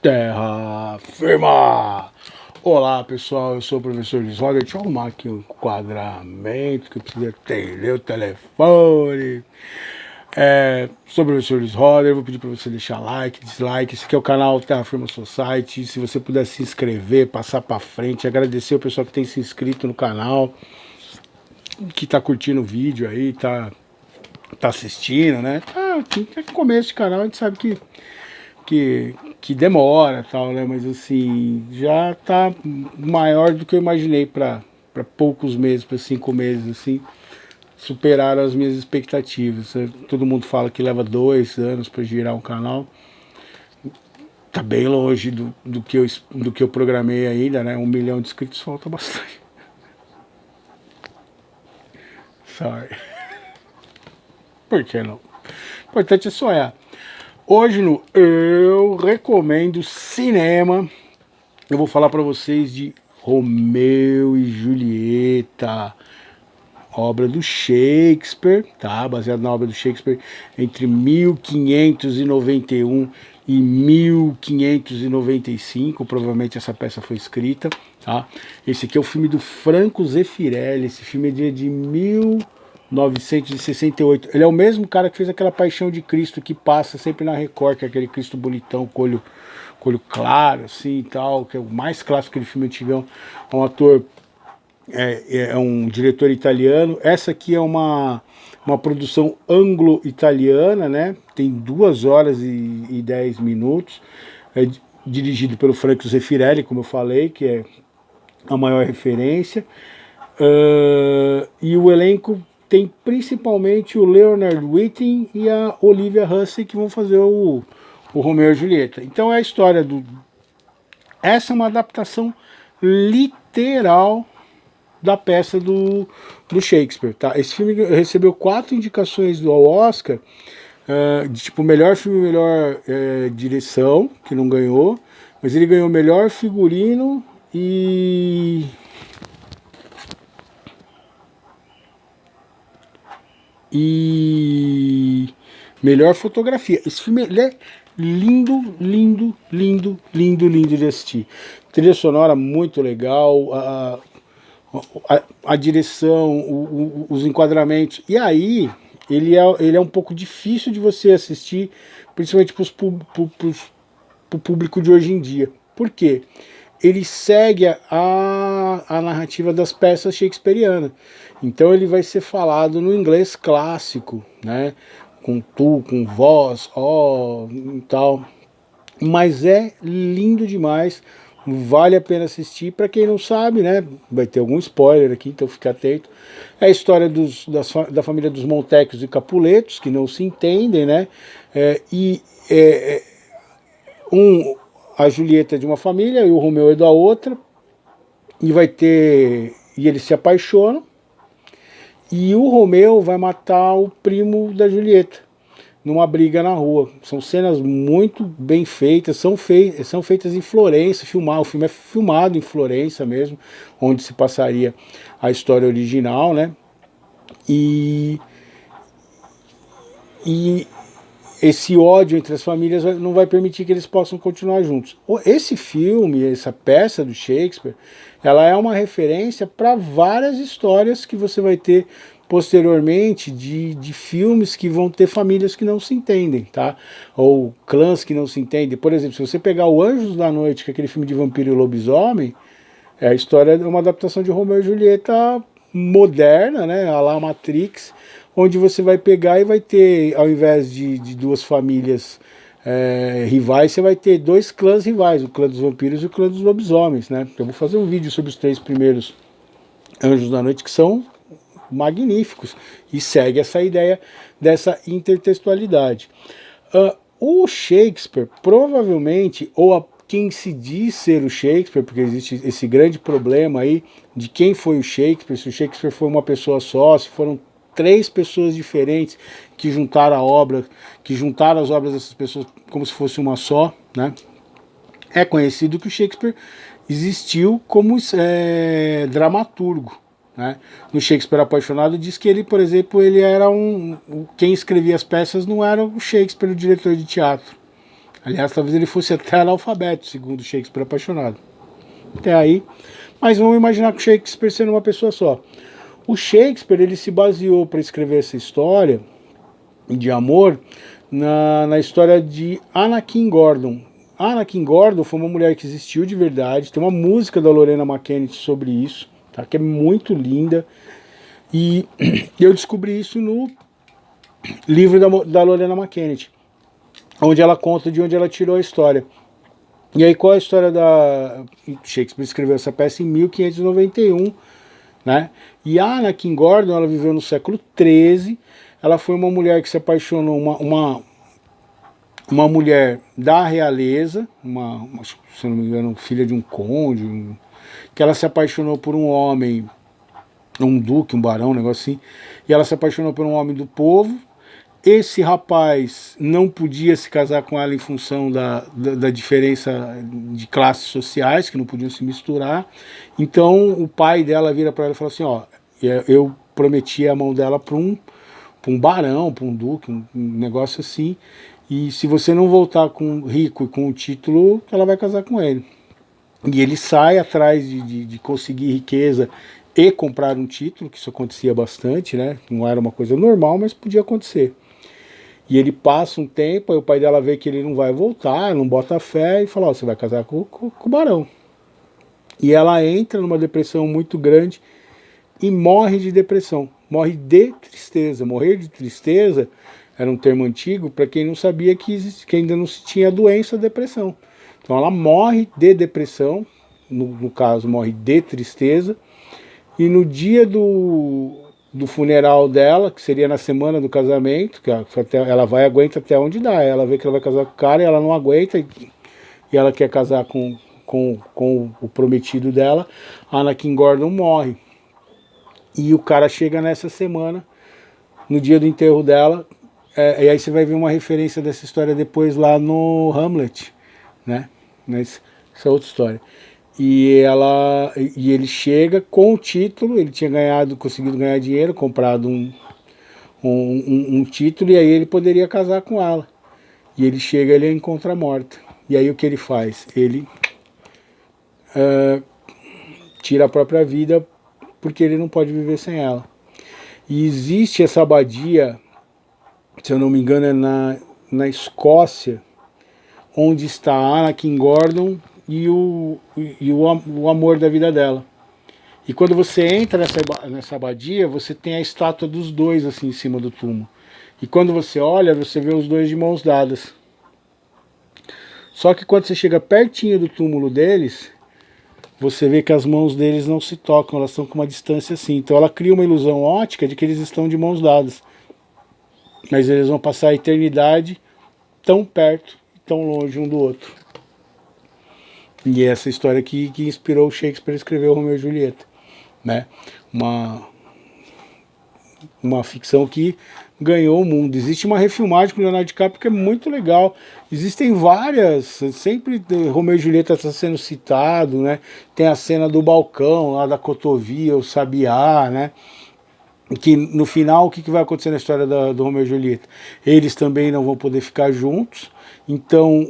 Terra firma! Olá pessoal, eu sou o professor Luiz Roger. Deixa eu arrumar aqui um enquadramento que eu preciso atender o telefone. Sou o professor Luiz Roger. Vou pedir para você deixar like, dislike. Esse aqui é o canal Terra Firma Society. Se você puder se inscrever, passar para frente, agradecer o pessoal que tem se inscrito no canal, que tá curtindo o vídeo aí, tá assistindo, né? É começo de canal, a gente sabe que demora tal, né? Mas assim, já tá maior do que eu imaginei para poucos meses, para 5 meses, assim, superaram as minhas expectativas. Todo mundo fala que leva 2 anos para girar um canal. Tá bem longe do que eu programei ainda, né? 1 milhão de inscritos falta bastante. Sorry. Por que não? O importante é sonhar. Hoje no Eu Recomendo Cinema, eu vou falar para vocês de Romeu e Julieta, obra do Shakespeare, tá? Baseado na obra do Shakespeare entre 1591 e 1595, provavelmente essa peça foi escrita, tá? Esse aqui é o filme do Franco Zeffirelli, esse filme é de 1968. Ele é o mesmo cara que fez aquela Paixão de Cristo que passa sempre na Record, que é aquele Cristo bonitão, com olho claro, assim e tal, que é o mais clássico aquele filme antigão. É um ator, é um diretor italiano. Essa aqui é uma produção anglo-italiana, né? Tem 2 horas e 10 minutos. É dirigido pelo Franco Zeffirelli, como eu falei, que é a maior referência. E o elenco tem principalmente o Leonard Whiting e a Olivia Hussey, que vão fazer o Romeu e Julieta. Então é a história do... Essa é uma adaptação literal da peça do Shakespeare, tá? Esse filme recebeu 4 indicações do Oscar, de tipo melhor filme, melhor direção, que não ganhou, mas ele ganhou melhor figurino e melhor fotografia. Esse filme ele é lindo, lindo, lindo, lindo, lindo de assistir. Trilha sonora muito legal, a direção, os enquadramentos. E aí, ele é um pouco difícil de você assistir, principalmente para o público de hoje em dia. Por quê? Ele segue a narrativa das peças shakespearianas. Então ele vai ser falado no inglês clássico, né? Com tu, com voz, ó, e tal. Mas é lindo demais, vale a pena assistir. Para quem não sabe, né? Vai ter algum spoiler aqui, então fica atento. É a história da família dos Montecchios e Capuletos, que não se entendem, né? A Julieta é de uma família e o Romeu é da outra, e eles se apaixonam, e o Romeu vai matar o primo da Julieta numa briga na rua. São cenas muito bem feitas, são feitas em Florença, o filme é filmado em Florença mesmo, onde se passaria a história original, né? E esse ódio entre as famílias não vai permitir que eles possam continuar juntos. Esse filme, essa peça do Shakespeare, ela é uma referência para várias histórias que você vai ter posteriormente de filmes que vão ter famílias que não se entendem, tá? Ou clãs que não se entendem. Por exemplo, se você pegar o Anjos da Noite, que é aquele filme de vampiro e lobisomem, a história é uma adaptação de Romeu e Julieta moderna, né, a la Matrix, onde você vai pegar e vai ter, ao invés de 2 famílias rivais, você vai ter 2 clãs rivais, o clã dos vampiros e o clã dos lobisomens, né? Eu vou fazer um vídeo sobre os 3 primeiros Anjos da Noite, que são magníficos, e segue essa ideia dessa intertextualidade. O Shakespeare, provavelmente, ou quem se diz ser o Shakespeare, porque existe esse grande problema aí de quem foi o Shakespeare, se o Shakespeare foi uma pessoa só, se foram 3 pessoas diferentes que juntaram a obra, que juntaram as obras dessas pessoas como se fosse uma só, né? É conhecido que o Shakespeare existiu como dramaturgo, né? No Shakespeare Apaixonado diz que ele, por exemplo, ele era quem escrevia as peças não era o Shakespeare, o diretor de teatro. Aliás, talvez ele fosse até analfabeto, segundo Shakespeare apaixonado. Até aí. Mas vamos imaginar que o Shakespeare sendo uma pessoa só. O Shakespeare, ele se baseou para escrever essa história de amor na história de Anna King Gordon. Anna King Gordon foi uma mulher que existiu de verdade. Tem uma música da Lorena McKennitt sobre isso, tá? Que é muito linda. E eu descobri isso no livro da Lorena McKennitt, onde ela conta de onde ela tirou a história. E aí qual é a história da... Shakespeare escreveu essa peça em 1591, né? E a Anna King Gordon, ela viveu no século XIII, ela foi uma mulher que se apaixonou, uma mulher da realeza, se não me engano, filha de um conde, que ela se apaixonou por um homem, um duque, um barão, um negócio assim, e ela se apaixonou por um homem do povo. Esse rapaz não podia se casar com ela em função da diferença de classes sociais, que não podiam se misturar. Então o pai dela vira para ela e fala assim, ó, eu prometi a mão dela para um barão, para um duque, um negócio assim, e se você não voltar com rico e com o título, ela vai casar com ele. E ele sai atrás de conseguir riqueza e comprar um título, que isso acontecia bastante, né? Não era uma coisa normal, mas podia acontecer. E ele passa um tempo, aí o pai dela vê que ele não vai voltar, não bota fé e fala, ó, você vai casar com o barão. E ela entra numa depressão muito grande e morre de depressão, morre de tristeza. Morrer de tristeza era um termo antigo para quem não sabia que ainda não se tinha a doença depressão. Então ela morre de depressão, no caso morre de tristeza, e no dia do funeral dela, que seria na semana do casamento, que ela aguenta até onde dá, ela vê que ela vai casar com o cara e ela não aguenta, e ela quer casar com o prometido dela, a Anna King Gordon morre. E o cara chega nessa semana, no dia do enterro dela, e aí você vai ver uma referência dessa história depois lá no Hamlet, né? Mas essa é outra história. E ele chega com o título, ele tinha conseguido ganhar dinheiro, comprado um título, e aí ele poderia casar com ela. E ele chega, ele a encontra morta. E aí o que ele faz? Ele tira a própria vida porque ele não pode viver sem ela. E existe essa abadia, se eu não me engano é na Escócia, onde está a Anna King Gordon e o amor da vida dela. E quando você entra nessa abadia, você tem a estátua dos dois assim em cima do túmulo. E quando você olha, você vê os dois de mãos dadas. Só que quando você chega pertinho do túmulo deles, você vê que as mãos deles não se tocam, elas estão com uma distância assim. Então ela cria uma ilusão ótica de que eles estão de mãos dadas. Mas eles vão passar a eternidade tão perto e tão longe um do outro. E essa história que inspirou o Shakespeare a escrever o Romeu e Julieta, né? Uma ficção que ganhou o mundo. Existe uma refilmagem com o Leonardo DiCaprio que é muito legal. Existem várias, sempre Romeu e Julieta está sendo citado, né? Tem a cena do balcão lá da cotovia, o sabiá, né? Que no final o que vai acontecer na história do Romeu e Julieta? Eles também não vão poder ficar juntos, então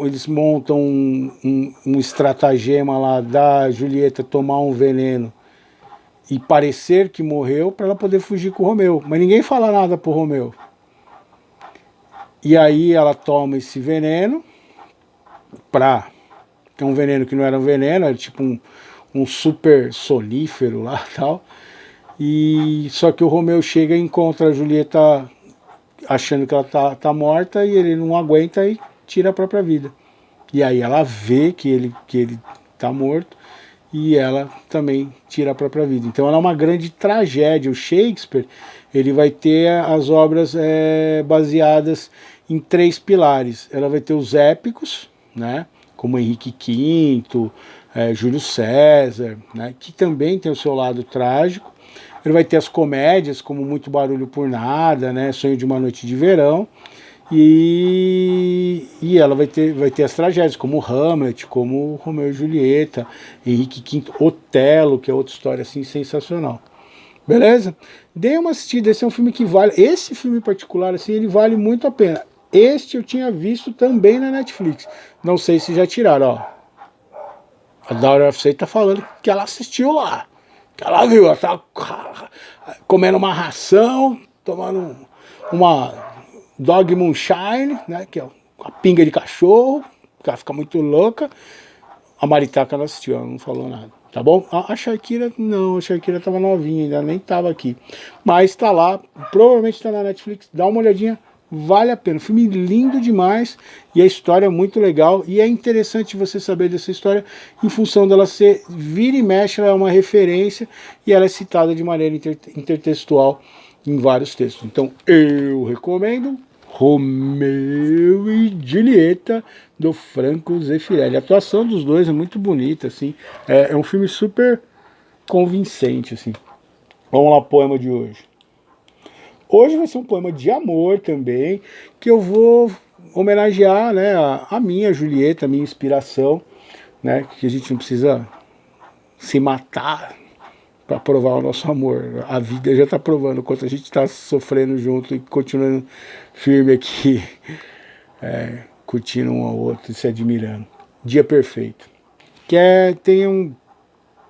eles montam um estratagema lá da Julieta tomar um veneno e parecer que morreu para ela poder fugir com o Romeu, mas ninguém fala nada pro Romeu. E aí ela toma esse veneno, que é um veneno que não era um veneno, era tipo um super sonífero lá e tal. E só que o Romeu chega e encontra a Julieta achando que ela tá morta e ele não aguenta e tira a própria vida. E aí ela vê que ele tá morto e ela também tira a própria vida. Então ela é uma grande tragédia. O Shakespeare ele vai ter as obras baseadas em 3 pilares. Ela vai ter os épicos, né, como Henrique V, Júlio César, né, que também tem o seu lado trágico. Ele vai ter as comédias, como Muito Barulho por Nada, né, Sonho de uma Noite de Verão, e ela vai ter as tragédias, como Hamlet, como Romeu e Julieta, Henrique V, Otelo, que é outra história assim sensacional. Beleza? Dê uma assistida, esse é um filme que vale, esse filme em particular, assim, ele vale muito a pena. Este eu tinha visto também na Netflix. Não sei se já tiraram, ó. A Daura UFC tá falando que ela assistiu lá. Que ela viu, ela tá comendo uma ração, tomando uma dog moonshine, né? Que é uma pinga de cachorro, que ela fica muito louca. A Maritaca não assistiu, ela não falou nada, tá bom? A Shakira, não, a Shakira tava novinha, ainda nem tava aqui. Mas tá lá, provavelmente tá na Netflix, dá uma olhadinha, vale a pena. Filme lindo demais e a história é muito legal. E é interessante você saber dessa história em função dela ser, vira e mexe, ela é uma referência e ela é citada de maneira intertextual em vários textos. Então eu recomendo Romeu e Julieta, do Franco Zeffirelli. A atuação dos dois é muito bonita, assim. É um filme super convincente, assim. Vamos lá, poema de hoje. Hoje vai ser um poema de amor também, que eu vou homenagear, né, a minha Julieta, a minha inspiração, né, que a gente não precisa se matar para provar o nosso amor. A vida já está provando o quanto a gente está sofrendo junto e continuando firme aqui, curtindo um ao outro e se admirando. Dia perfeito.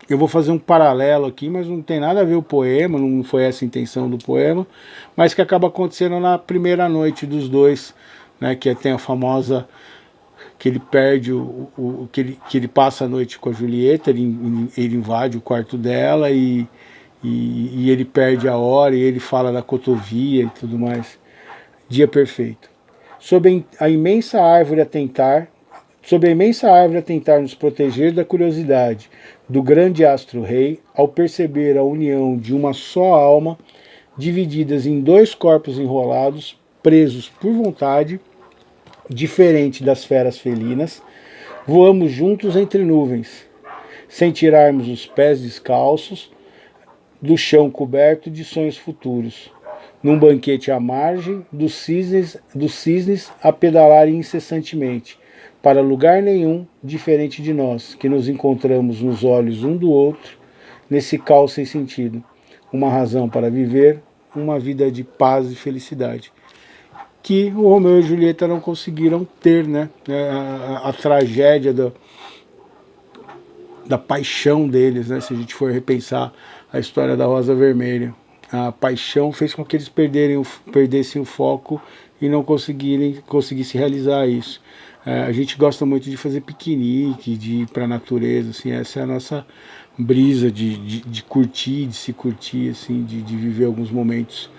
Eu vou fazer um paralelo aqui, mas não tem nada a ver o poema, não foi essa a intenção do poema, mas que acaba acontecendo na primeira noite dos dois, né, que tem a famosa que ele perde que ele passa a noite com a Julieta, ele invade o quarto dela e ele perde a hora e ele fala da cotovia e tudo mais. Dia perfeito. Sob a imensa árvore a tentar nos proteger da curiosidade do grande astro-rei, ao perceber a união de uma só alma, divididas em dois corpos enrolados, presos por vontade, diferente das feras felinas, voamos juntos entre nuvens, sem tirarmos os pés descalços do chão coberto de sonhos futuros, num banquete à margem dos cisnes a pedalarem incessantemente, para lugar nenhum diferente de nós, que nos encontramos nos olhos um do outro, nesse caos sem sentido, uma razão para viver, uma vida de paz e felicidade, que o Romeu e Julieta não conseguiram ter, né? A tragédia da paixão deles, né? Se a gente for repensar a história da Rosa Vermelha, a paixão fez com que eles perdessem o foco e não conseguissem realizar isso. A gente gosta muito de fazer piquenique, de ir para a natureza, assim, essa é a nossa brisa de curtir, de se curtir, assim, de viver alguns momentos,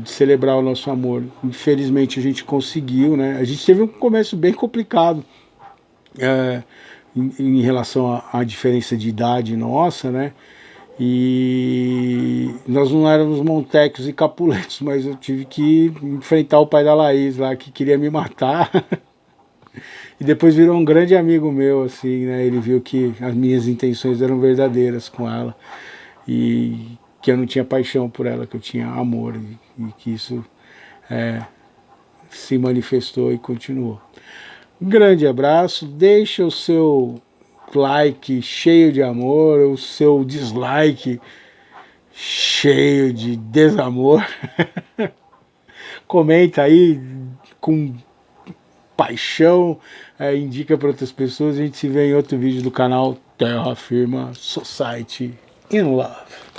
de celebrar o nosso amor. Infelizmente a gente conseguiu, né? A gente teve um começo bem complicado em relação à diferença de idade nossa, né? E nós não éramos Montecos e Capuletos, mas eu tive que enfrentar o pai da Laís lá, que queria me matar. E depois virou um grande amigo meu, assim, né? Ele viu que as minhas intenções eram verdadeiras com ela e que eu não tinha paixão por ela, que eu tinha amor e que isso se manifestou e continuou. Um grande abraço, deixa o seu like cheio de amor, o seu dislike cheio de desamor. Comenta aí com paixão, indica para outras pessoas. A gente se vê em outro vídeo do canal Terra Firma Society in Love.